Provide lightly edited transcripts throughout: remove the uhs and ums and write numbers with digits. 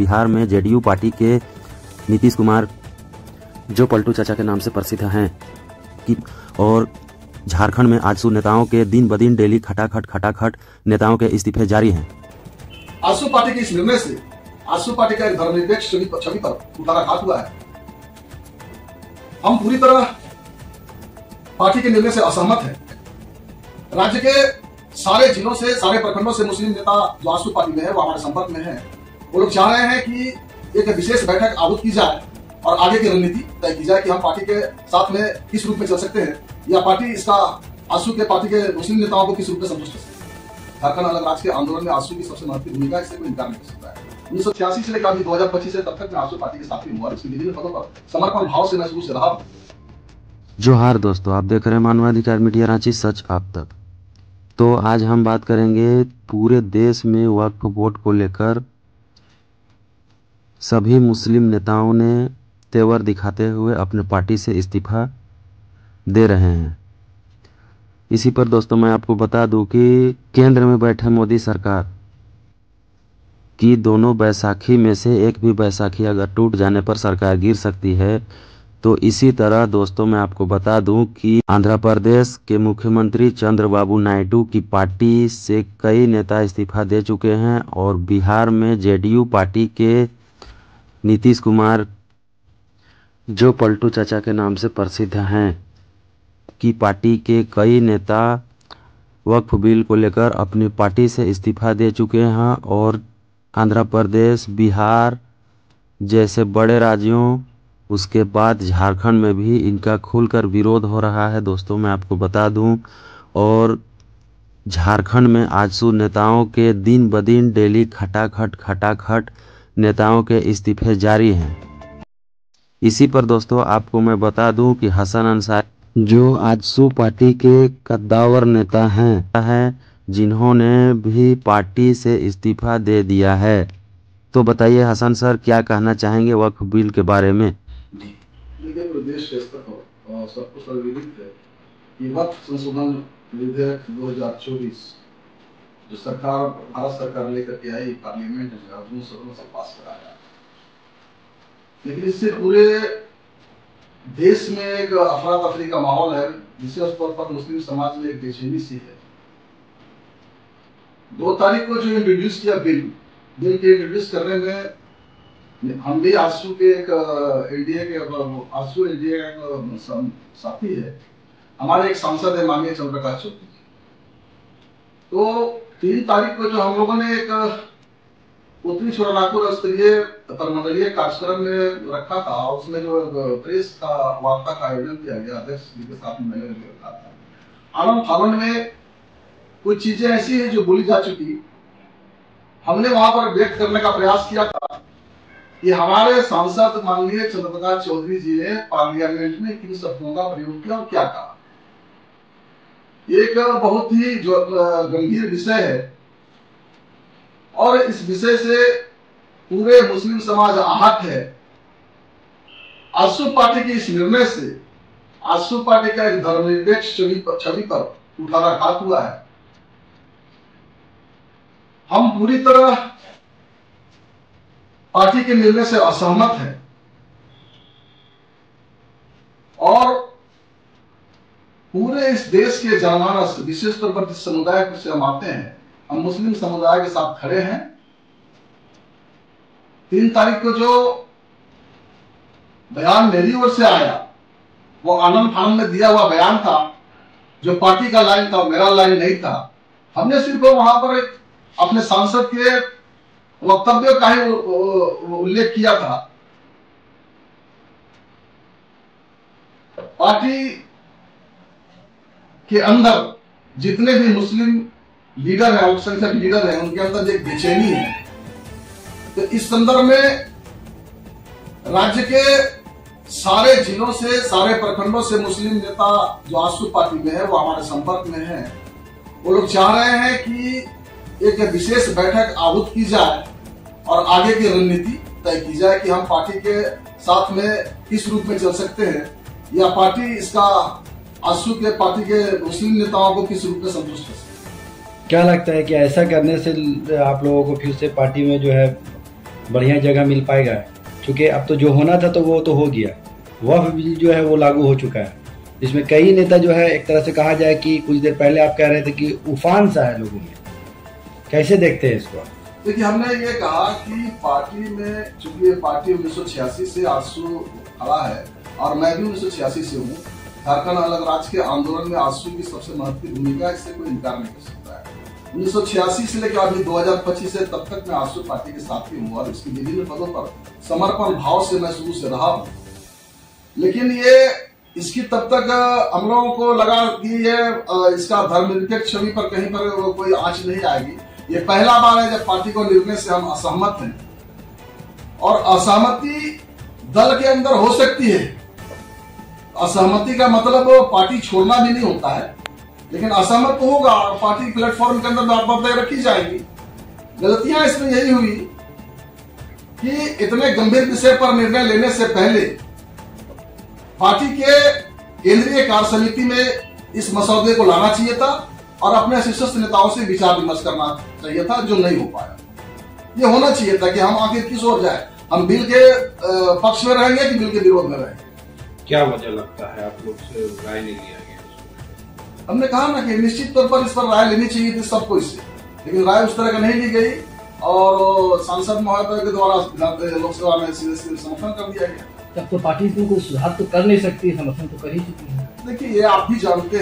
बिहार में JDU party के नीतीश कुमार, जो पलटू चाचा के नाम से प्रसिद्ध हैं, और झारखंड में आजसू नेताओं के दिन ब दिन डेली खटाखट नेताओं के इस्तीफे जारी हैं। आजसू पार्टी के इस निर्णय से आजसू पार्टी का एक धर्मनिरपेक्ष छवि पर कुठाराघात हुआ है। हम पूरी तरह पार्टी के निर्णय से असहमत हैं। राज्य के सारे जिलों से, सारे प्रखंडों से मुस्लिम नेता जो आजसू पार्टी में है, वो हमारे संपर्क में है। वो लोग चाह रहे हैं कि एक विशेष बैठक आहूत की जाए और आगे की रणनीति तय की जाए कि हम पार्टी के साथ में किस रूप में चल सकते हैं, या पार्टी इसका आजसू के पार्टी के मुस्लिम नेताओं को किस रूप में संतुष्ट कर सकते हैं। झारखंड अलग राज्य के आंदोलन में आजसू की सबसे महत्वपूर्ण भूमिका है, इससे कोई इनकार नहीं कर सकता है। 1986 से लेकर 2025 से तब तक मैं आजसू पार्टी के साथ ही हुआ। इसकी विभिन्न पदों पर समर्पण भाव से मैं शुरू से रहा। जोहार दोस्तों, आप देख रहे हैं मानवाधिकार मीडिया रांची, सच आप तक। तो आज हम बात करेंगे पूरे देश में वक्फ बोर्ड को लेकर सभी मुस्लिम नेताओं ने तेवर दिखाते हुए अपने पार्टी से इस्तीफा दे रहे हैं। इसी पर दोस्तों मैं आपको बता दूं कि केंद्र में बैठे मोदी सरकार की दोनों बैसाखी में से एक भी बैसाखी अगर टूट जाने पर सरकार गिर सकती है। तो इसी तरह दोस्तों मैं आपको बता दूं कि आंध्र प्रदेश के मुख्यमंत्री चंद्रबाबू नायडू की पार्टी से कई नेता इस्तीफा दे चुके हैं, और बिहार में जेडीयू पार्टी के नीतीश कुमार, जो पलटू चाचा के नाम से प्रसिद्ध हैं, की पार्टी के कई नेता वक्फ बिल को लेकर अपनी पार्टी से इस्तीफा दे चुके हैं। और आंध्र प्रदेश, बिहार जैसे बड़े राज्यों, उसके बाद झारखंड में भी इनका खुलकर विरोध हो रहा है दोस्तों मैं आपको बता दूं। और झारखंड में आजसू नेताओं के दिन ब दिन डेली खटाखट नेताओं के इस्तीफे जारी हैं। इसी पर दोस्तों आपको मैं बता दूं कि हसन अंसारी, जो आजसू पार्टी के कद्दावर नेता हैं, जिन्होंने भी पार्टी से इस्तीफा दे दिया है। तो बताइए हसन सर, क्या कहना चाहेंगे वक्फ बिल के बारे में? देखिए, प्रदेश के स्तर पर सबको सर्वविदित है कि वक्फ संशोधन विधेयक 2024 जो भारत सरकार लेकर के आई, पार्लियामेंट ने दोनों सदनों से पास कराया। लेकिन इससे पूरे देश में एक अफरा तफरी का माहौल है, विशेष तौर पर मुस्लिम समाज में एक बेचैनी सी है। 2 तारीख को जो इंट्रोड्यूस किया बिल के इंट्रोड्यूस करने में हम भी आजसू के एक एनडीए के साथी है, हमारे एक सांसद है माननीय चंद्रप्रकाश चौधरी। तो 3 तारीख को जो हम लोगों ने एक उत्तरी छोटानागपुर स्तरीय परमंडलीय कार्यक्रम में रखा था, उसमें जो प्रेस का वार्ता का आयोजन किया गया, अध्यक्ष जी के साथ मैंने रखा था। आनंद फानन में कुछ चीजें ऐसी है जो बोली जा चुकी, हमने वहां पर व्यक्त करने का प्रयास किया था कि हमारे सांसद माननीय चंद्रप्रकाश चौधरी जी ने पार्लियामेंट में किन शब्दों का प्रयोग किया और क्या कहा। एक बहुत ही जो गंभीर विषय है, और इस विषय से पूरे मुस्लिम समाज आहत है। आजसू पार्टी के इस निर्णय से आजसू पार्टी का एक धर्मनिरपेक्ष छवि पर कुठाराघात हुआ है। हम पूरी तरह पार्टी के निर्णय से असहमत हैं, और पूरे इस देश के जनमानस, विशेष तौर पर जिस समुदाय से हम आते हैं, हम मुस्लिम समुदाय के साथ खड़े हैं। 3 तारीख को जो बयान मेरी ओर से आया, वो आनंद फानन में दिया हुआ बयान था, जो पार्टी का लाइन था, मेरा लाइन नहीं था। हमने सिर्फ वहां पर अपने सांसद के वक्तव्य का ही उल्लेख किया था। पार्टी के अंदर जितने भी मुस्लिम लीडर हैं, अल्पसंख्यक लीडर हैं, उनके अंदर एक बेचैनी है। तो इस संदर्भ में राज्य के सारे जिलों से, सारे प्रखंडों से मुस्लिम नेता जो आजसू पार्टी में है, वो हमारे संपर्क में है। वो लोग चाह रहे हैं कि एक विशेष बैठक आहूत की जाए और आगे की रणनीति तय की जाए कि हम पार्टी के साथ में किस रूप में चल सकते हैं, या पार्टी इसका आजसू के पार्टी के मुस्लिम नेताओं को किस रूप में संतुष्ट कर सकते हैं। क्या लगता है कि ऐसा करने से आप लोगों को फिर से पार्टी में जो है बढ़िया जगह मिल पाएगा, क्योंकि अब तो जो होना था तो वो तो हो गया। वक्फ बिल जो है वो लागू हो चुका है, जिसमें कई नेता जो है एक तरह से कहा जाए कि कुछ देर पहले आप कह रहे थे कि उफान सा है लोगों में, कैसे देखते हैं इसको? देखिए, हमने ये कहा कि पार्टी में, चूंकि ये पार्टी 1986 से आजसू खड़ा है और मैं भी 1986 से हूँ, झारखंड अलग राज्य के आंदोलन में आजसू की सबसे महत्वपूर्ण भूमिका है, इससे कोई इनकार नहीं कर सकता है। 1986 से लेकर अभी 2025 से तब तक मैं आजसू पार्टी के साथ ही हूँ और इसकी विभिन्न पदों पर समर्पण भाव से मैं शुरू से रहा हूँ। लेकिन ये इसकी तब तक हम लोगों को लगा कि ये इसका धर्मनिरपेक्ष छवि पर कहीं पर कोई आंच नहीं आएगी। ये पहला बार है जब पार्टी को निर्णय से हम असहमत हैं, और असहमति दल के अंदर हो सकती है। असहमति का मतलब पार्टी छोड़ना भी नहीं होता है, लेकिन असहमत तो होगा और पार्टी प्लेटफॉर्म के अंदर बातें रखी जाएंगी। गलतियां इसमें यही हुई कि इतने गंभीर विषय पर निर्णय लेने से पहले पार्टी के केंद्रीय कार्य समिति में इस मसौदे को लाना चाहिए था और अपने शीर्षस्थ नेताओं से विचार विमर्श करना चाहिए था, जो नहीं हो पाया। ये होना चाहिए था कि हम आखिर किस ओर जाए, हम बिल के पक्ष में रहेंगे कि बिल के विरोध में रहेंगे। क्या वजह लगता है आप लोग से राय नहीं लिया गया? हमने कहा ना कि निश्चित तौर पर इस पर राय लेनी चाहिए थी सबको इससे, लेकिन राय उस तरह का नहीं ली गई और सांसद महोदय के द्वारा लोकसभा में सीधे समर्थन कर दिया गया। तब तो पार्टी इसमें कोई सुधार तो कर नहीं सकती, समर्थन तो कर ही चुकी है। देखिए, ये आप भी जानते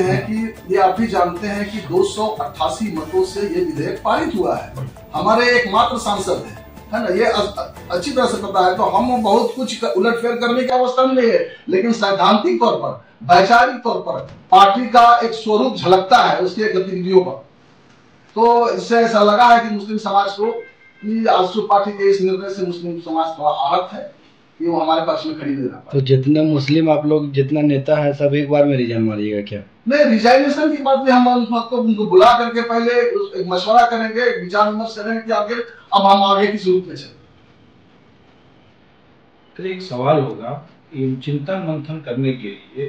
हैं कि 288 मतों से ये विधेयक पारित हुआ है। हमारे एकमात्र सांसद है ना, ये अच्छी तरह से पता है। तो हम बहुत कुछ उलटफेर करने की अवस्था में नहीं है, लेकिन सैद्धांतिक तौर पर, वैचारिक तौर पर पार्टी का एक स्वरूप झलकता है उसके गतिविधियों पर। तो इससे ऐसा लगा है कि मुस्लिम समाज को, कि आजसू पार्टी के इस निर्णय से मुस्लिम समाज थोड़ा आहत है कि वो हमारे पक्ष में खड़ी नहीं रहा। तो जितना मुस्लिम आप लोग, जितना नेता है, सब एक बार में रिजाइन मारिएगा क्या? नहीं, रिजाइनेशन की बात में हम उनको बुला करके पहले एक मशवरा करेंगे, एक विचार विमर्श करेंगे कि आगे अब हम आगे किस रूप में चलें। तो एक सवाल होगा, चिंतन मंथन करने के लिए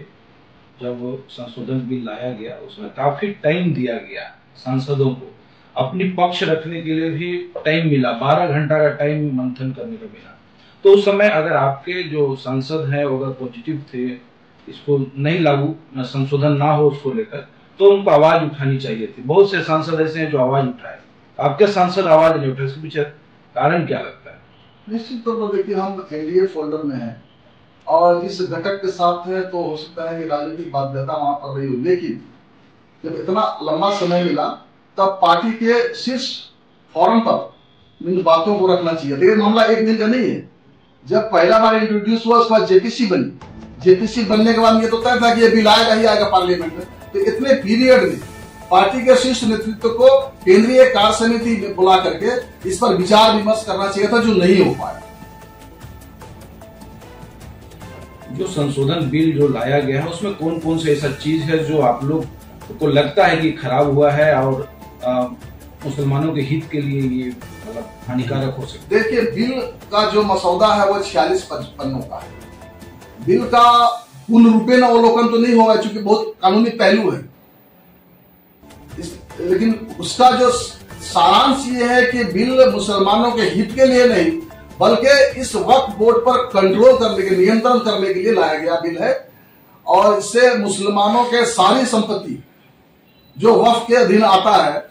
जब संशोधन बिल लाया गया उसमें काफी टाइम दिया गया, सांसदों को अपनी पक्ष रखने के लिए भी टाइम मिला, 12 घंटा का टाइम मंथन करने का मिला। तो उस समय अगर आपके जो सांसद हैं अगर पॉजिटिव थे, इसको नहीं लागू संशोधन ना हो उसको लेकर, तो उनको आवाज उठानी चाहिए थी। बहुत से सांसद ऐसे हैं जो आवाज उठाए, आपके सांसद आवाज नहीं उठाए, इसके पीछे कारण क्या लगता है? निश्चित तौर पर देखिए, हम एनडीए फोल्डर में हैं और इस घटक के साथ है, तो हो सकता है कि राजनीतिक बाध्यता वहां पर रही हो, लेकिन जब इतना लंबा समय मिला तब पार्टी के शीर्ष फोरम पर इन बातों को रखना चाहिए। लेकिन मामला एक दिन का नहीं है। जब पहला बार इंट्रोड्यूस हुआ उसके बाद जेपीसी बनी, जेपीसी बनने के बाद ये तो तय था कि ये बिल आएगा ही आएगा पार्लियामेंट में। तो इतने पीरियड में पार्टी के शीर्ष नेतृत्व को केंद्रीय कार्य समिति में बुला करके इस पर विचार विमर्श करना चाहिए था, जो नहीं हो पाया। जो संशोधन बिल जो लाया गया है उसमें कौन कौन से ऐसा चीज है जो आप लोग को लगता है कि खराब हुआ है और मुसलमानों के हित के लिए ये मतलब हानिकारक हो सकता है? देखिए, बिल का जो मसौदा है वो 46 पन्नों का है। बिल का पूर्ण रूपेण अवलोकन तो नहीं होगा क्योंकि बहुत कानूनी पहलू है, लेकिन उसका जो सारांश ये है कि बिल मुसलमानों के हित के लिए नहीं बल्कि इस वक्फ बोर्ड पर कंट्रोल करने के, नियंत्रण करने के लिए लाया गया बिल है। और इससे मुसलमानों के सारी संपत्ति जो वक्फ के अधीन आता है